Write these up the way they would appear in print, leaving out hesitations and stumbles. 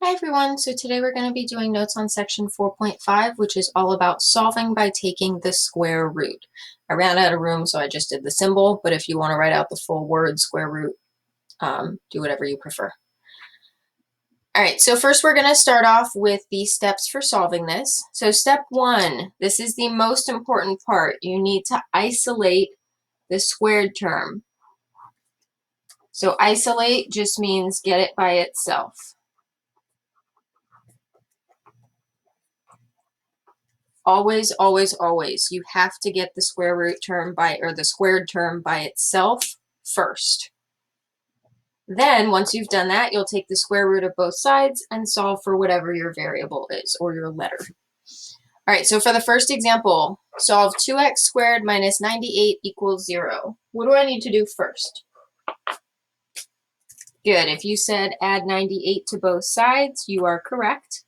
Hi everyone, so today we're going to be doing notes on section 4.5, which is all about solving by taking the square root. I ran out of room, so I just did the symbol, but if you want to write out the full word square root, do whatever you prefer. All right, so first we're going to start off with the steps for solving this. So step one, this is the most important part. You need to isolate the squared term. So isolate just means get it by itself. Always, always, always, you have to get the square root term or the squared term by itself first. Then, once you've done that, you'll take the square root of both sides and solve for whatever your variable is, or your letter. All right, so for the first example, solve 2x squared minus 98 equals 0. What do I need to do first? Good, if you said add 98 to both sides, you are correct.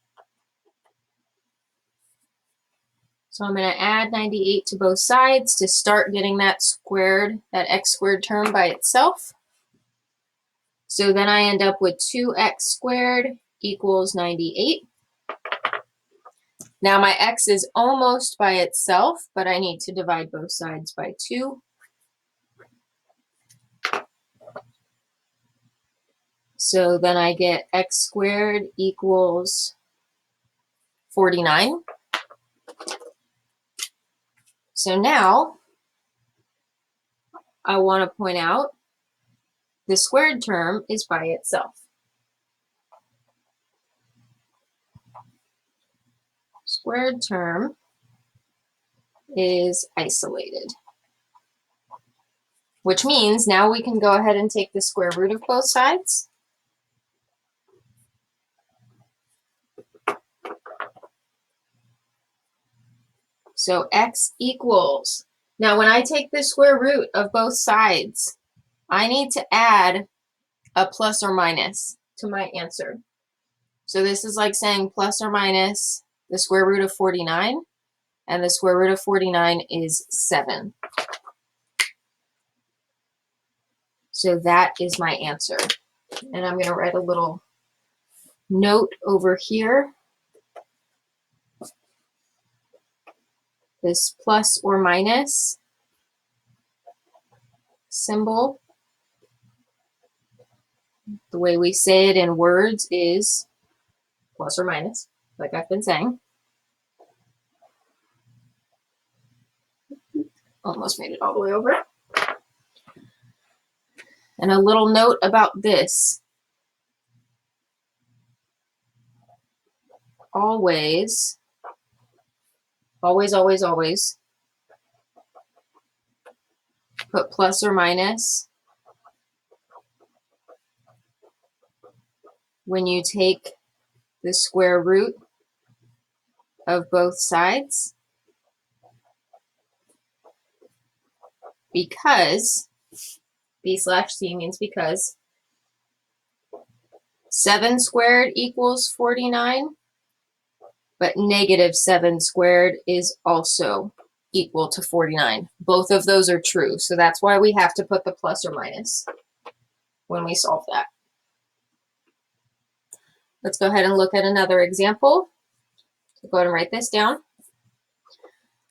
So I'm going to add 98 to both sides to start getting that x squared term by itself. So then I end up with 2x squared equals 98. Now my x is almost by itself, but I need to divide both sides by 2. So then I get x squared equals 49. So now I want to point out the squared term is by itself. Squared term is isolated, which means now we can go ahead and take the square root of both sides. So x equals, now when I take the square root of both sides, I need to add a plus or minus to my answer. So this is like saying plus or minus the square root of 49, and the square root of 49 is 7. So that is my answer. And I'm going to write a little note over here. This plus or minus symbol, the way we say it in words is plus or minus, like I've been saying. Almost made it all the way over. And a little note about this. Always, always, always, always put plus or minus when you take the square root of both sides, because B/C means because 7 squared equals 49, but negative 7 squared is also equal to 49. Both of those are true, so that's why we have to put the plus or minus when we solve that. Let's go ahead and look at another example. So go ahead and write this down.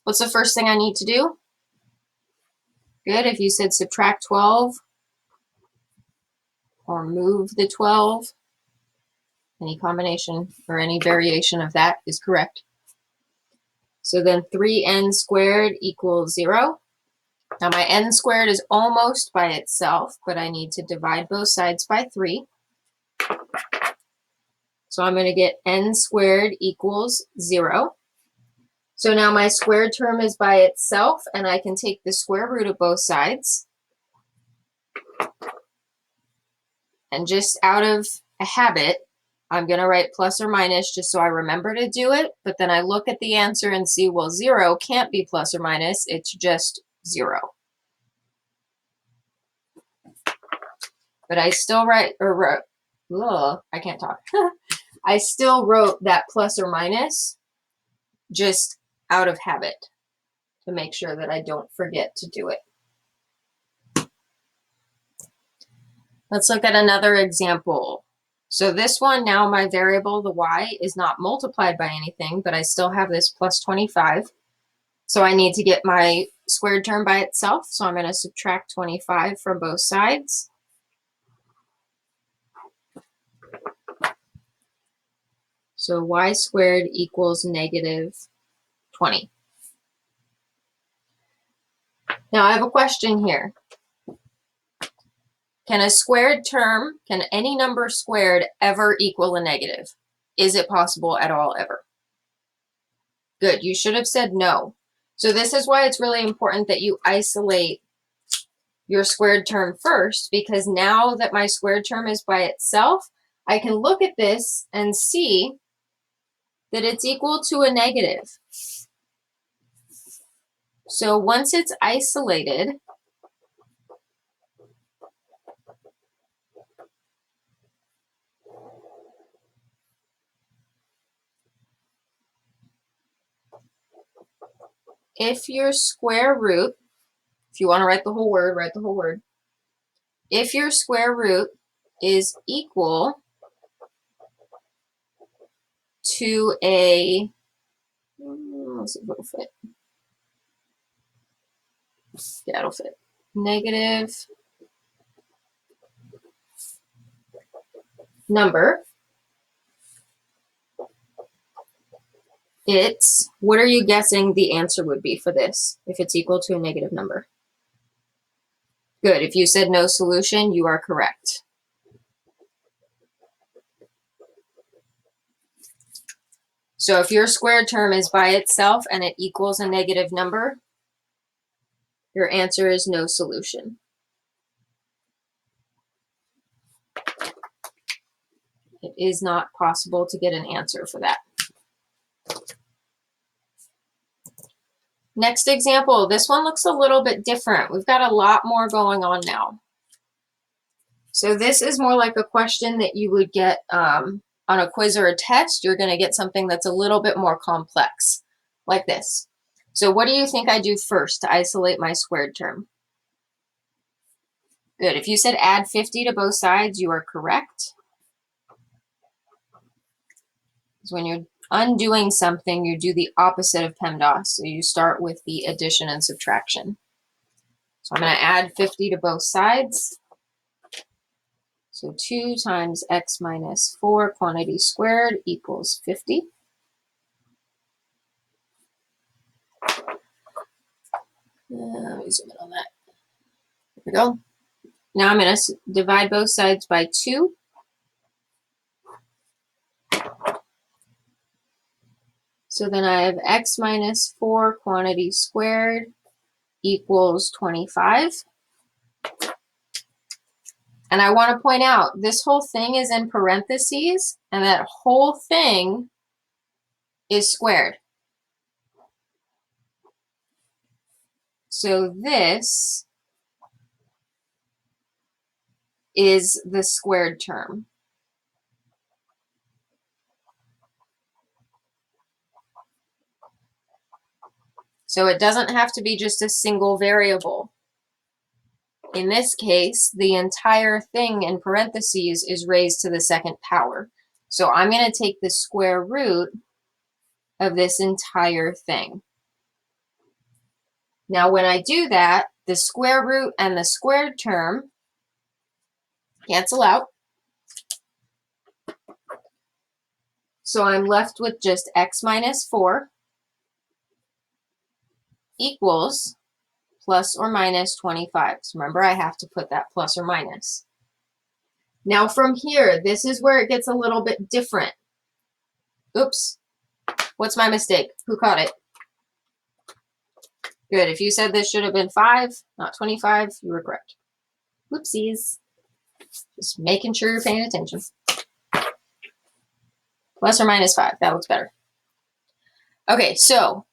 What's the first thing I need to do? Good, if you said subtract 12 or move the 12, any combination or any variation of that is correct. So then 3n squared equals 0. Now my n squared is almost by itself, but I need to divide both sides by 3. So I'm going to get n squared equals 0. So now my squared term is by itself, and I can take the square root of both sides. And just out of a habit, I'm going to write plus or minus just so I remember to do it, but then I look at the answer and see, well, 0 can't be plus or minus, it's just 0. But I still I can't talk. I still wrote that plus or minus just out of habit to make sure that I don't forget to do it. Let's look at another example. So this one, now my variable, the y, is not multiplied by anything, but I still have this plus 25. So I need to get my squared term by itself. So I'm going to subtract 25 from both sides. So y squared equals negative 20. Now I have a question here. Can a squared term, can any number squared ever equal a negative? Is it possible at all ever? Good, you should have said no. So this is why it's really important that you isolate your squared term first, because now that my squared term is by itself, I can look at this and see that it's equal to a negative. So once it's isolated, if your square root, if you want to write the whole word, write the whole word. If your square root is equal to a, let's see if it'll fit. Yeah, it'll fit. Negative number, it's, what are you guessing the answer would be for this if it's equal to a negative number? Good. If you said no solution, you are correct. So if your squared term is by itself and it equals a negative number, your answer is no solution. It is not possible to get an answer for that. Next example, this one looks a little bit different. We've got a lot more going on now. So this is more like a question that you would get on a quiz or a test. You're going to get something that's a little bit more complex, like this. So what do you think I do first to isolate my squared term? Good. If you said add 50 to both sides, you are correct. Because when you're undoing something, you do the opposite of PEMDAS. So you start with the addition and subtraction. So I'm going to add 50 to both sides. So 2 times x minus 4 quantity squared equals 50. Let me zoom in on that. There we go. Now I'm going to divide both sides by 2. So then I have x minus 4 quantity squared equals 25. And I want to point out, this whole thing is in parentheses, and that whole thing is squared. So this is the squared term. So it doesn't have to be just a single variable. In this case, the entire thing in parentheses is raised to the second power. So I'm going to take the square root of this entire thing. Now when I do that, the square root and the squared term cancel out. So I'm left with just x minus 4 equals plus or minus 25. So remember, I have to put that plus or minus. Now from here, this is where it gets a little bit different. Oops, what's my mistake? Who caught it? Good, if you said this should have been 5, not 25, you were correct. Whoopsies. Just making sure you're paying attention. Plus or minus 5, that looks better. Okay, so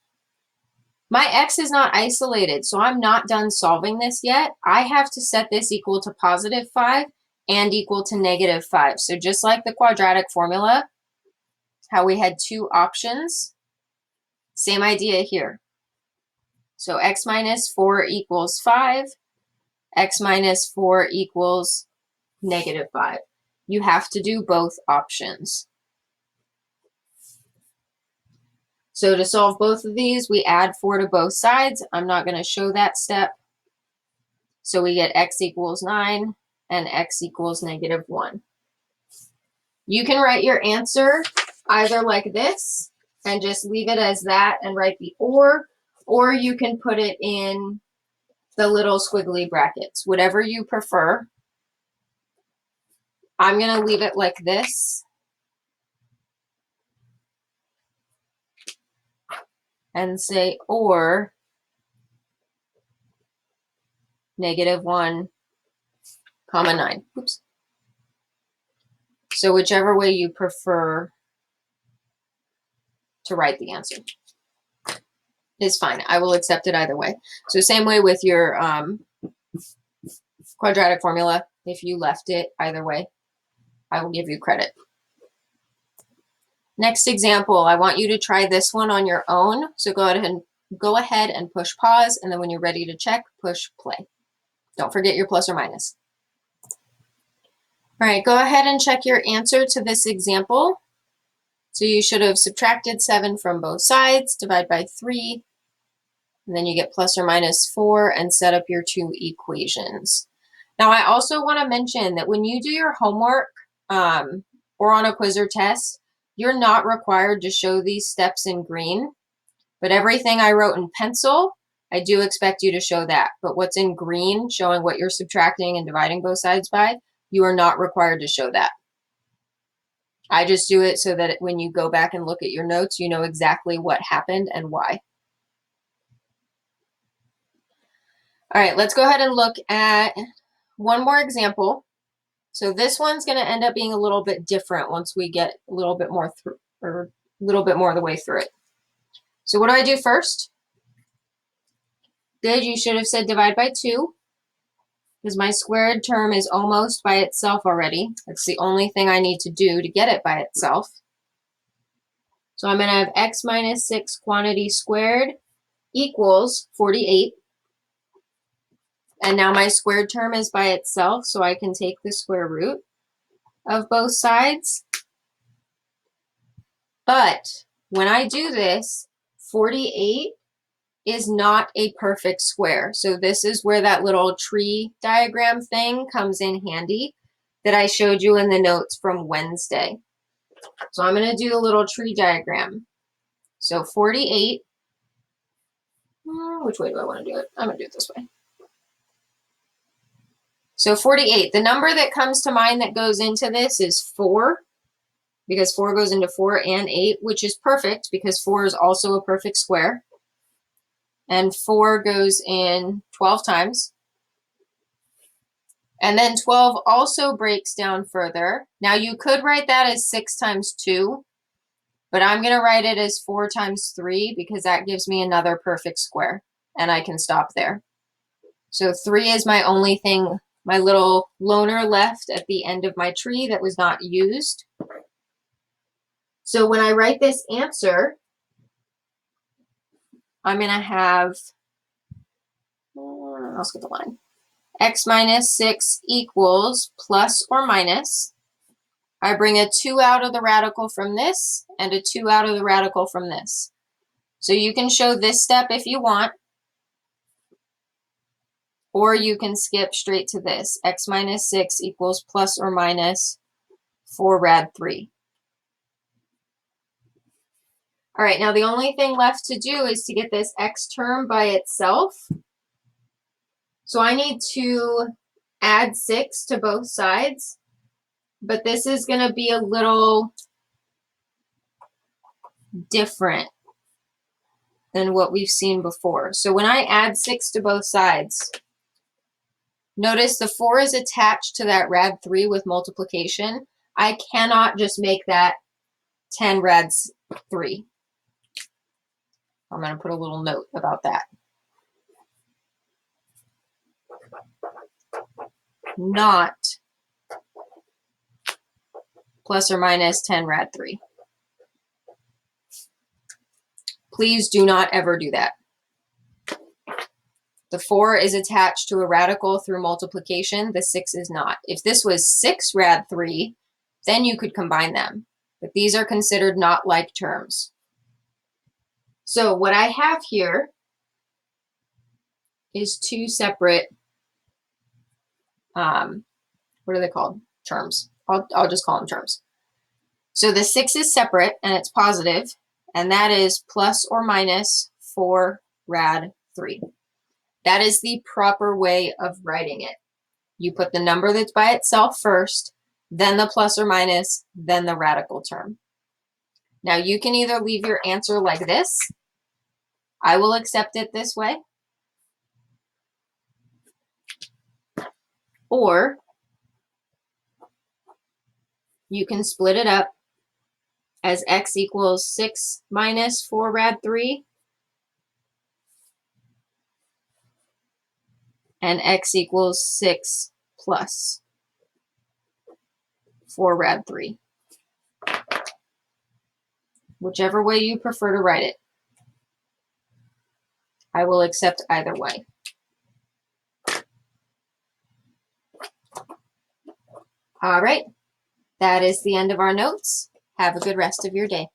my x is not isolated, so I'm not done solving this yet. I have to set this equal to positive 5 and equal to negative 5. So just like the quadratic formula, how we had 2 options, same idea here. So x minus 4 equals 5, x minus 4 equals negative 5. you have to do both options. So to solve both of these, we add 4 to both sides. I'm not going to show that step. So we get x equals 9 and x equals -1. You can write your answer either like this and just leave it as that and write the or you can put it in the little squiggly brackets, whatever you prefer. I'm going to leave it like this and say or -1, 9. Oops. So whichever way you prefer to write the answer is fine. I will accept it either way. So same way with your quadratic formula. If you left it either way, I will give you credit. Next example, I want you to try this one on your own. So go ahead and push pause, and then when you're ready to check, push play. Don't forget your plus or minus. All right, go ahead and check your answer to this example. So you should have subtracted 7 from both sides, divide by 3, and then you get plus or -4 and set up your 2 equations. Now, I also want to mention that when you do your homework or on a quiz or test, you're not required to show these steps in green, but everything I wrote in pencil, I do expect you to show that. But what's in green, showing what you're subtracting and dividing both sides by, you are not required to show that. I just do it so that when you go back and look at your notes, you know exactly what happened and why. All right, let's go ahead and look at one more example. So this one's going to end up being a little bit different once we get a little bit more of the way through it. So what do I do first? Good, you should have said divide by 2, because my squared term is almost by itself already. That's the only thing I need to do to get it by itself. So I'm going to have x minus 6 quantity squared equals 48. And now my squared term is by itself, so I can take the square root of both sides. But when I do this, 48 is not a perfect square. So this is where that little tree diagram thing comes in handy that I showed you in the notes from Wednesday. So I'm going to do the little tree diagram. So 48, which way do I want to do it? I'm going to do it this way. So 48, the number that comes to mind that goes into this is 4, because 4 goes into 4 and 8, which is perfect because 4 is also a perfect square. And 4 goes in 12 times. And then 12 also breaks down further. Now you could write that as 6 times 2, but I'm going to write it as 4 times 3 because that gives me another perfect square, and I can stop there. So 3 is my only thing, my little loner left at the end of my tree that was not used. So when I write this answer, I'm going to have, I'll skip the line, x minus 6 equals plus or minus. I bring a 2 out of the radical from this and a 2 out of the radical from this. So you can show this step if you want, or you can skip straight to this. X minus 6 equals plus or minus 4 rad 3. All right, now the only thing left to do is to get this x term by itself. So I need to add 6 to both sides, but this is going to be a little different than what we've seen before. So when I add 6 to both sides, notice the 4 is attached to that rad 3 with multiplication. I cannot just make that 10 rad 3. I'm going to put a little note about that. Not plus or minus 10 rad 3. Please do not ever do that. The 4 is attached to a radical through multiplication. The 6 is not. If this was 6 rad 3, then you could combine them. But these are considered not like terms. So what I have here is two separate, what are they called? Terms. I'll just call them terms. So the 6 is separate and it's positive, and that is plus or minus 4 rad 3. That is the proper way of writing it. You put the number that's by itself first, then the plus or minus, then the radical term. Now you can either leave your answer like this. I will accept it this way. Or you can split it up as x equals 6 minus 4 rad 3 and x equals 6 plus 4 rad 3. Whichever way you prefer to write it. I will accept either way. All right, that is the end of our notes. Have a good rest of your day.